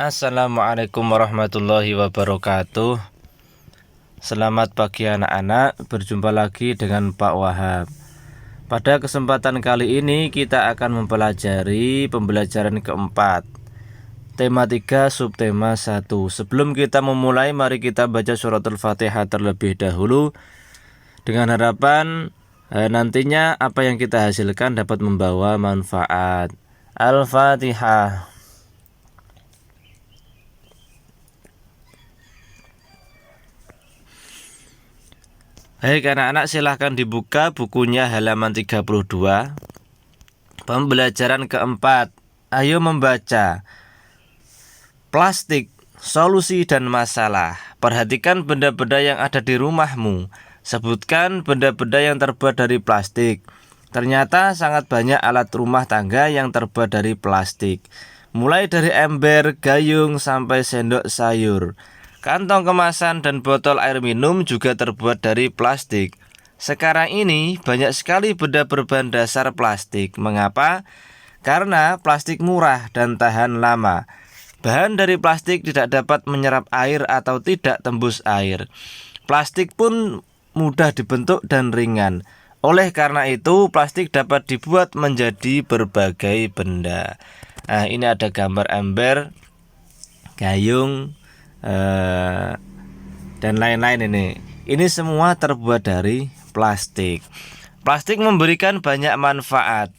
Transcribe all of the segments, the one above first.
Assalamualaikum warahmatullahi wabarakatuh. Selamat pagi anak-anak, berjumpa lagi dengan Pak Wahab. Pada kesempatan kali ini kita akan mempelajari pembelajaran keempat, tema 3, subtema 1. Sebelum kita memulai, mari kita baca suratul Fatihah terlebih dahulu, dengan harapan nantinya apa yang kita hasilkan dapat membawa manfaat. Al-Fatihah. Baik anak-anak, silahkan dibuka bukunya halaman 32. Pembelajaran keempat. Ayo membaca. Plastik, solusi dan masalah. Perhatikan benda-benda yang ada di rumahmu. Sebutkan benda-benda yang terbuat dari plastik. Ternyata sangat banyak alat rumah tangga yang terbuat dari plastik. Mulai dari ember, gayung, sampai sendok sayur. Kantong kemasan dan botol air minum juga terbuat dari plastik. Sekarang ini banyak sekali benda berbahan dasar plastik. Mengapa? Karena plastik murah dan tahan lama. Bahan dari plastik tidak dapat menyerap air atau tidak tembus air. Plastik pun mudah dibentuk dan ringan. Oleh karena itu, plastik dapat dibuat menjadi berbagai benda. Nah, ini ada gambar ember, gayung, dan lain-lain ini. Ini semua terbuat dari plastik. Plastik memberikan banyak manfaat.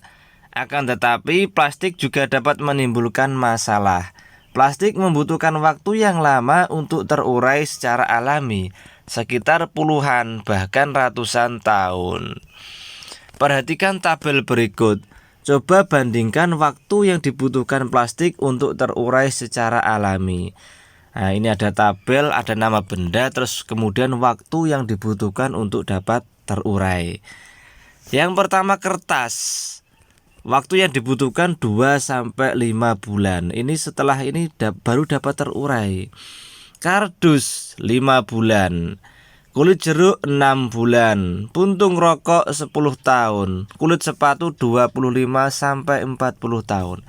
Akan tetapi plastik juga dapat menimbulkan masalah. Plastik membutuhkan waktu yang lama untuk terurai secara alami, sekitar puluhan bahkan ratusan tahun. Perhatikan tabel berikut. Coba bandingkan waktu yang dibutuhkan plastik untuk terurai secara alami. Nah, ini ada tabel, ada nama benda, terus kemudian waktu yang dibutuhkan untuk dapat terurai. Yang pertama, kertas. Waktu yang dibutuhkan 2-5 bulan. Ini setelah ini baru dapat terurai. Kardus 5 bulan. Kulit jeruk 6 bulan. Puntung rokok 10 tahun. Kulit sepatu 25-40 tahun.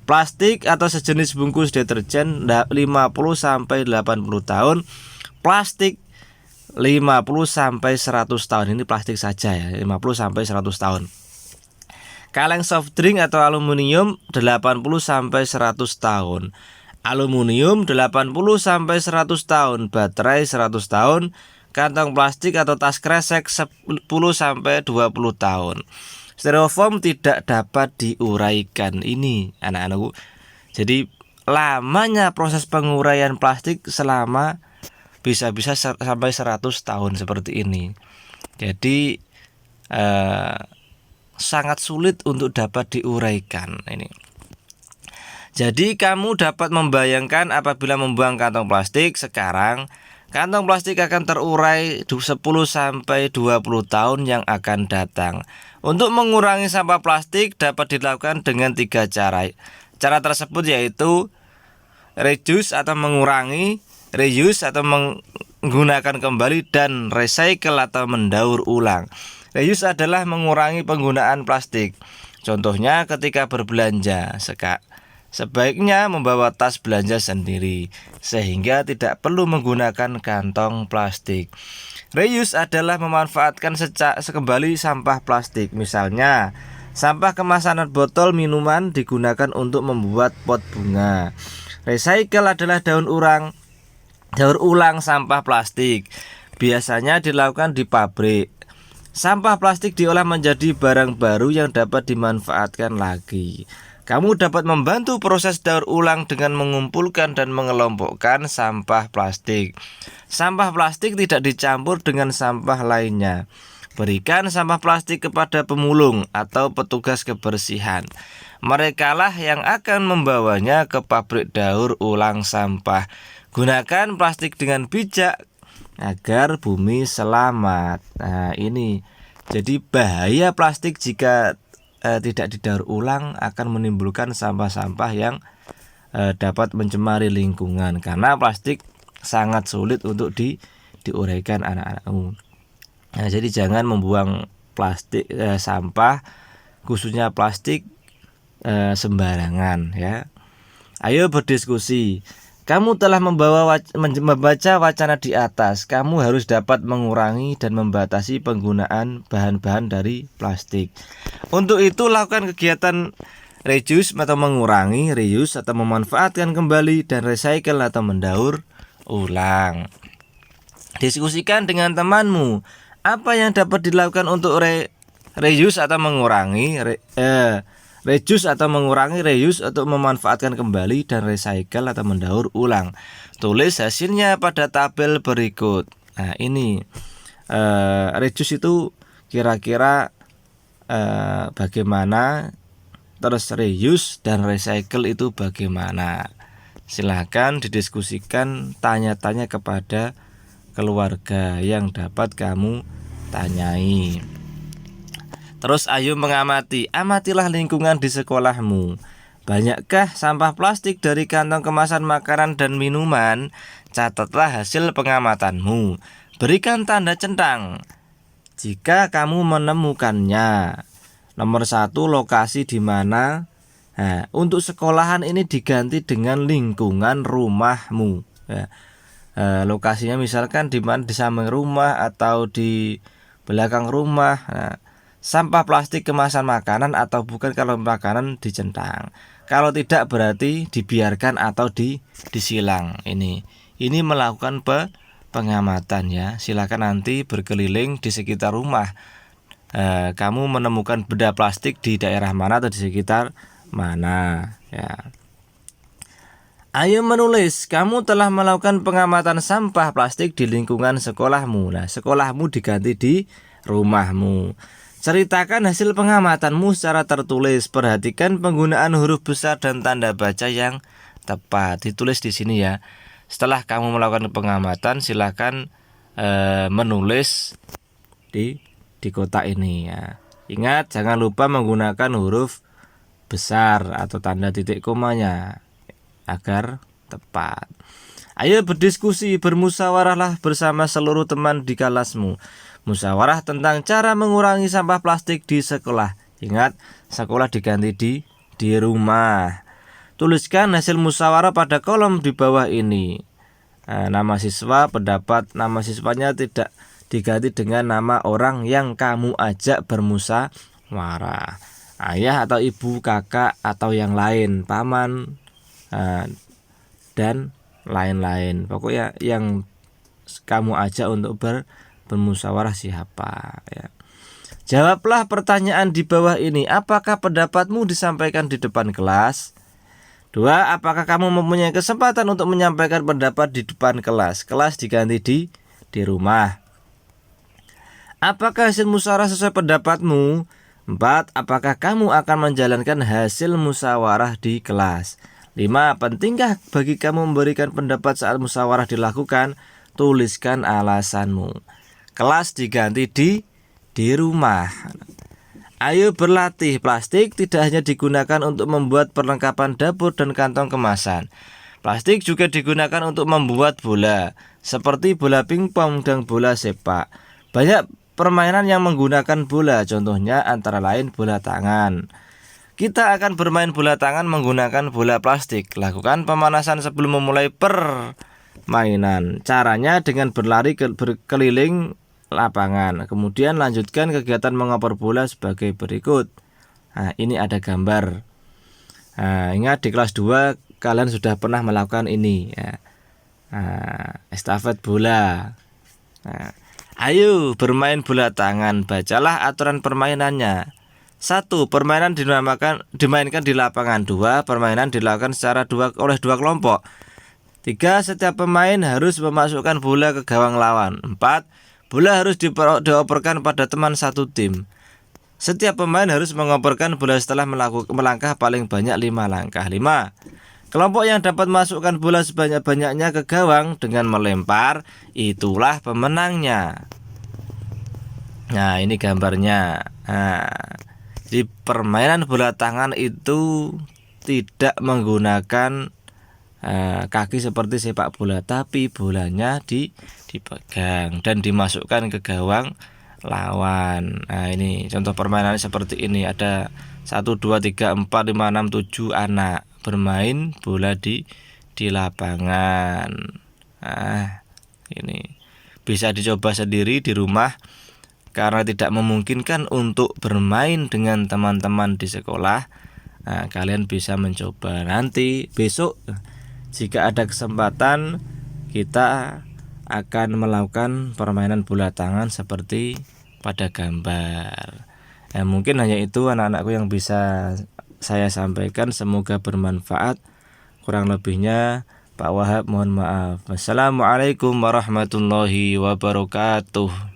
Plastik atau sejenis bungkus deterjen 50-80 tahun. Plastik 50-100 tahun. Ini plastik saja ya, 50-100 tahun. Kaleng soft drink atau aluminium 80-100 tahun. Aluminium 80-100 tahun. Baterai 100 tahun. Kantong plastik atau tas kresek 10-20 tahun. Styrofoam tidak dapat diuraikan. Ini anak-anakku. Jadi lamanya proses penguraian plastik selama bisa-bisa sampai 100 tahun seperti ini. Jadi sangat sulit untuk dapat diuraikan ini. Jadi kamu dapat membayangkan apabila membuang kantong plastik sekarang, kantong plastik akan terurai 10-20 tahun yang akan datang. Untuk mengurangi sampah plastik dapat dilakukan dengan 3 cara. Cara tersebut yaitu reduce atau mengurangi, reuse atau menggunakan kembali, dan recycle atau mendaur ulang. Reuse adalah mengurangi penggunaan plastik. Contohnya ketika berbelanja, sebaiknya membawa tas belanja sendiri sehingga tidak perlu menggunakan kantong plastik. Reuse adalah memanfaatkan sekembali sampah plastik. Misalnya, sampah kemasan botol minuman digunakan untuk membuat pot bunga. Recycle adalah daur ulang sampah plastik. Biasanya dilakukan di pabrik. Sampah plastik diolah menjadi barang baru yang dapat dimanfaatkan lagi. Kamu dapat membantu proses daur ulang dengan mengumpulkan dan mengelompokkan sampah plastik. Sampah plastik tidak dicampur dengan sampah lainnya. Berikan sampah plastik kepada pemulung atau petugas kebersihan. Merekalah yang akan membawanya ke pabrik daur ulang sampah. Gunakan plastik dengan bijak agar bumi selamat. Nah, ini jadi bahaya plastik jika tidak didaur ulang akan menimbulkan sampah-sampah yang dapat mencemari lingkungan, karena plastik sangat sulit untuk diuraikan anak-anakmu. Nah, jadi jangan membuang plastik sampah khususnya plastik sembarangan ya. Ayo berdiskusi. Kamu telah membaca wacana di atas. Kamu harus dapat mengurangi dan membatasi penggunaan bahan-bahan dari plastik. Untuk itu lakukan kegiatan reduce atau mengurangi, reuse atau memanfaatkan kembali, dan recycle atau mendaur ulang. Diskusikan dengan temanmu apa yang dapat dilakukan untuk reuse atau mengurangi, reduce atau mengurangi, reuse atau memanfaatkan kembali, dan recycle atau mendaur ulang. Tulis hasilnya pada tabel berikut. Nah ini reduce itu kira-kira bagaimana, terus reuse dan recycle itu bagaimana. Silahkan didiskusikan, tanya-tanya kepada keluarga yang dapat kamu tanyai. Terus ayo mengamati, amatilah lingkungan di sekolahmu. Banyakkah sampah plastik dari kantong kemasan makanan dan minuman? Catatlah hasil pengamatanmu. Berikan tanda centang jika kamu menemukannya. Nomor 1, lokasi di mana. Nah, untuk sekolahan ini diganti dengan lingkungan rumahmu. Ya. Lokasinya misalkan di mana, di samping rumah atau di belakang rumah. Nah, sampah plastik kemasan makanan atau bukan, kalau makanan dicentang. Kalau tidak berarti dibiarkan atau disilang. Ini melakukan pengamatan ya. Silakan nanti berkeliling di sekitar rumah. Kamu menemukan benda plastik di daerah mana atau di sekitar mana ya. Ayo menulis, kamu telah melakukan pengamatan sampah plastik di lingkungan sekolahmu. Nah, sekolahmu diganti di rumahmu. Ceritakan hasil pengamatanmu secara tertulis. Perhatikan penggunaan huruf besar dan tanda baca yang tepat. Ditulis di sini ya. Setelah kamu melakukan pengamatan, silakan menulis di kotak ini ya. Ingat, jangan lupa menggunakan huruf besar atau tanda titik komanya agar tepat. Ayo berdiskusi, bermusyawarahlah bersama seluruh teman di kelasmu. Musyawarah tentang cara mengurangi sampah plastik di sekolah. Ingat, sekolah diganti di rumah. Tuliskan hasil musyawarah pada kolom di bawah ini. Nama siswa, pendapat nama siswanya tidak diganti dengan nama orang yang kamu ajak bermusyawarah. Ayah atau ibu, kakak atau yang lain, paman, dan lain-lain. Pokoknya yang kamu ajak untuk bermusyawarah siapa ya. Jawablah pertanyaan di bawah ini. Apakah pendapatmu disampaikan di depan kelas? 2. Apakah kamu mempunyai kesempatan untuk menyampaikan pendapat di depan kelas? Kelas diganti di rumah. Apakah hasil musyawarah sesuai pendapatmu? 4. Apakah kamu akan menjalankan hasil musyawarah di kelas? 5. Pentingkah bagi kamu memberikan pendapat saat musyawarah dilakukan? Tuliskan alasanmu. Kelas diganti di rumah. Ayo berlatih, plastik tidak hanya digunakan untuk membuat perlengkapan dapur dan kantong kemasan. Plastik juga digunakan untuk membuat bola, seperti bola pingpong dan bola sepak. Banyak permainan yang menggunakan bola, contohnya antara lain bola tangan. Kita akan bermain bola tangan menggunakan bola plastik. Lakukan pemanasan sebelum memulai permainan. Caranya dengan berlari berkeliling lapangan. Kemudian lanjutkan kegiatan mengoper bola sebagai berikut. Nah, ini ada gambar. Nah, ingat di kelas 2 kalian sudah pernah melakukan ini ya. Estafet bola. Nah, ayo bermain bola tangan. Bacalah aturan permainannya. 1. Permainan dimainkan di lapangan. 2. Permainan dilakukan oleh dua kelompok. 3. Setiap pemain harus memasukkan bola ke gawang lawan. 4. Bola harus dioperkan pada teman satu tim. Setiap pemain harus mengoperkan bola setelah melangkah paling banyak 5 langkah. 5. Kelompok yang dapat masukkan bola sebanyak-banyaknya ke gawang dengan melempar, itulah pemenangnya. Nah, ini gambarnya. Di permainan bola tangan itu tidak menggunakan kaki seperti sepak bola, tapi bolanya dipegang dan dimasukkan ke gawang lawan. Nah, ini contoh permainannya seperti ini. Ada 1, 2, 3, 4, 5, 6, 7 anak. bermain bola di lapangan. Nah, ini bisa dicoba sendiri di rumah. Karena tidak memungkinkan untuk bermain dengan teman-teman di sekolah, nah, kalian bisa mencoba. Nanti besok jika ada kesempatan, kita akan melakukan permainan bola tangan seperti pada gambar. Mungkin hanya itu anak-anakku yang bisa saya sampaikan. Semoga bermanfaat. Kurang lebihnya Pak Wahab mohon maaf. Wassalamualaikum warahmatullahi wabarakatuh.